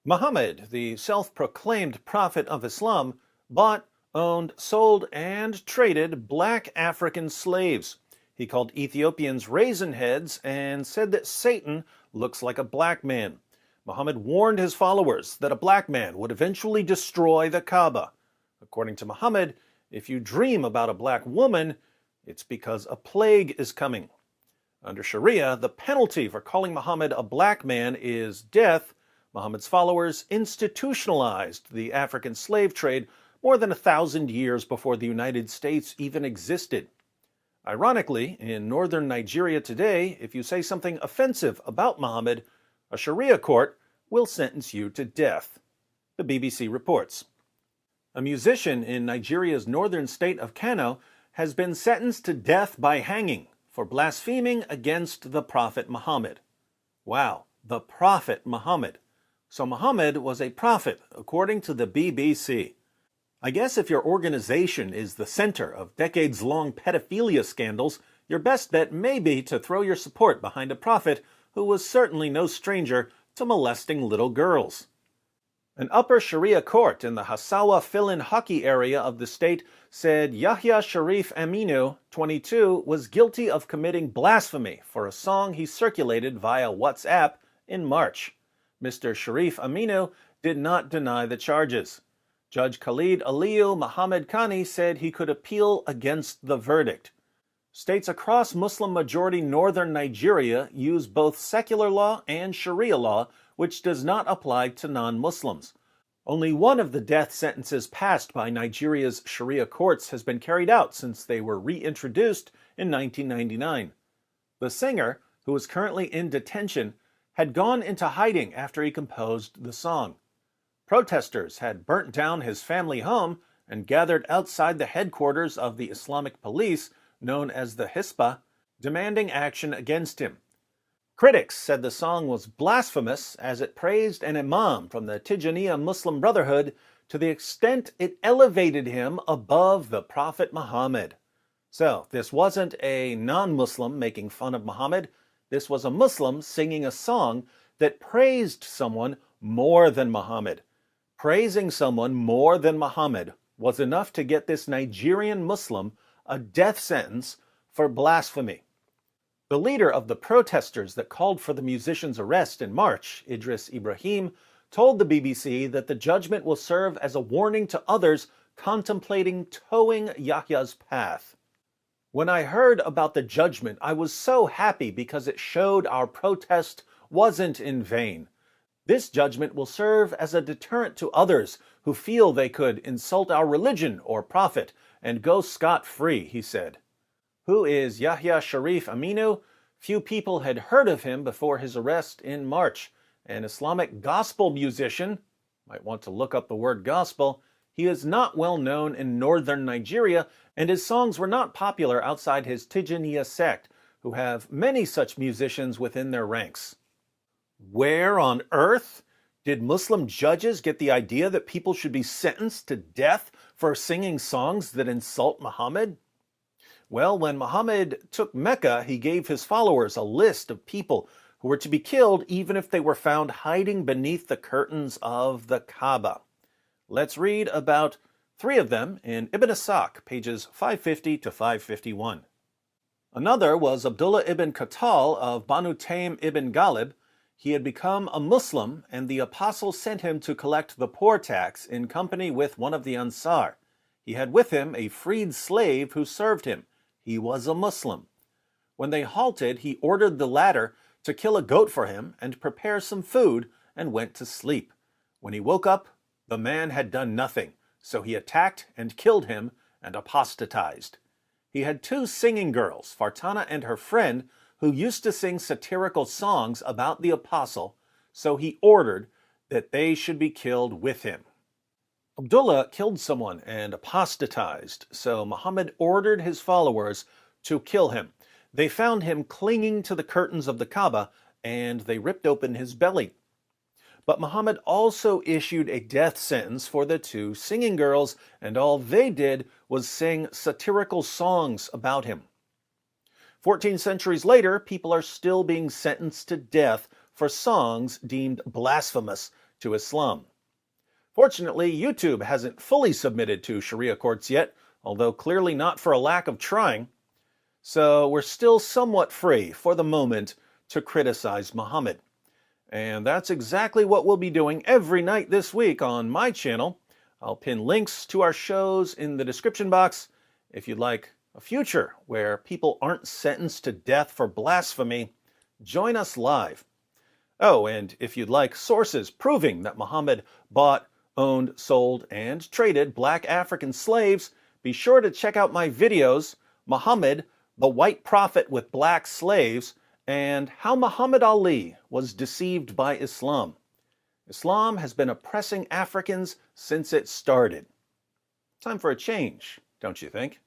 Muhammad, the self-proclaimed prophet of Islam, bought, owned, sold, and traded black African slaves. He called Ethiopians raisin heads and said that Satan looks like a black man. Muhammad warned his followers that a black man would eventually destroy the Kaaba. According to Muhammad, if you dream about a black woman, it's because a plague is coming. Under Sharia, the penalty for calling Muhammad a black man is death. Muhammad's followers institutionalized the African slave trade more than 1,000 years before the United States even existed. Ironically, in northern Nigeria today, if you say something offensive about Muhammad, a Sharia court will sentence you to death. The BBC reports. A musician in Nigeria's northern state of Kano has been sentenced to death by hanging for blaspheming against the Prophet Muhammad. Wow, the Prophet Muhammad. So Muhammad was a prophet, according to the BBC. I guess if your organization is the center of decades-long pedophilia scandals, your best bet may be to throw your support behind a prophet who was certainly no stranger to molesting little girls. An upper Sharia court in the Hassawa fill-in hockey area of the state said Yahya Sharif Aminu, 22, was guilty of committing blasphemy for a song he circulated via WhatsApp in March. Mr. Sharif Aminu did not deny the charges. Judge Khalid Aliyu Muhammad Khani said he could appeal against the verdict. States across Muslim-majority northern Nigeria use both secular law and Sharia law, which does not apply to non-Muslims. Only one of the death sentences passed by Nigeria's Sharia courts has been carried out since they were reintroduced in 1999. The singer, who is currently in detention, had gone into hiding after he composed the song. Protesters had burnt down his family home and gathered outside the headquarters of the Islamic police, known as the Hisbah, demanding action against him. Critics said the song was blasphemous as it praised an imam from the Tijaniya Muslim Brotherhood to the extent it elevated him above the Prophet Muhammad. So, this wasn't a non-Muslim making fun of Muhammad. This was a Muslim singing a song that praised someone more than Muhammad. Praising someone more than Muhammad was enough to get this Nigerian Muslim a death sentence for blasphemy. The leader of the protesters that called for the musician's arrest in March, Idris Ibrahim, told the BBC that the judgment will serve as a warning to others contemplating towing Yahya's path. When I heard about the judgment, I was so happy because it showed our protest wasn't in vain. This judgment will serve as a deterrent to others who feel they could insult our religion or prophet and go scot-free, he said. Who is Yahya Sharif Aminu? Few people had heard of him before his arrest in March. An Islamic gospel musician, might want to look up the word gospel, he is not well known in northern Nigeria, and his songs were not popular outside his Tijaniya sect, who have many such musicians within their ranks. Where on earth did Muslim judges get the idea that people should be sentenced to death for singing songs that insult Muhammad? Well, when Muhammad took Mecca, he gave his followers a list of people who were to be killed even if they were found hiding beneath the curtains of the Kaaba. Let's read about 3 of them in Ibn Ishaq, pages 550 to 551. Another was Abdullah ibn Khattal of Banu Taym ibn Ghalib. He had become a Muslim, and the apostle sent him to collect the poor tax in company with one of the Ansar. He had with him a freed slave who served him. He was a Muslim. When they halted, he ordered the latter to kill a goat for him and prepare some food, and went to sleep. When he woke up, the man had done nothing, so he attacked and killed him and apostatized. He had 2 singing girls, Fartana and her friend, who used to sing satirical songs about the apostle, so he ordered that they should be killed with him. Abdullah killed someone and apostatized, so Muhammad ordered his followers to kill him. They found him clinging to the curtains of the Kaaba, and they ripped open his belly. But Muhammad also issued a death sentence for the 2 singing girls, and all they did was sing satirical songs about him. 14 centuries later, people are still being sentenced to death for songs deemed blasphemous to Islam. Fortunately, YouTube hasn't fully submitted to Sharia courts yet, although clearly not for a lack of trying. So we're still somewhat free, for the moment, to criticize Muhammad. And that's exactly what we'll be doing every night this week on my channel. I'll pin links to our shows in the description box. If you'd like a future where people aren't sentenced to death for blasphemy, join us live. Oh, and if you'd like sources proving that Muhammad bought, owned, sold, and traded black African slaves, be sure to check out my videos, Muhammad, the White Prophet with Black Slaves, and How Muhammad Ali Was Deceived by Islam. Islam has been oppressing Africans since it started. Time for a change, don't you think?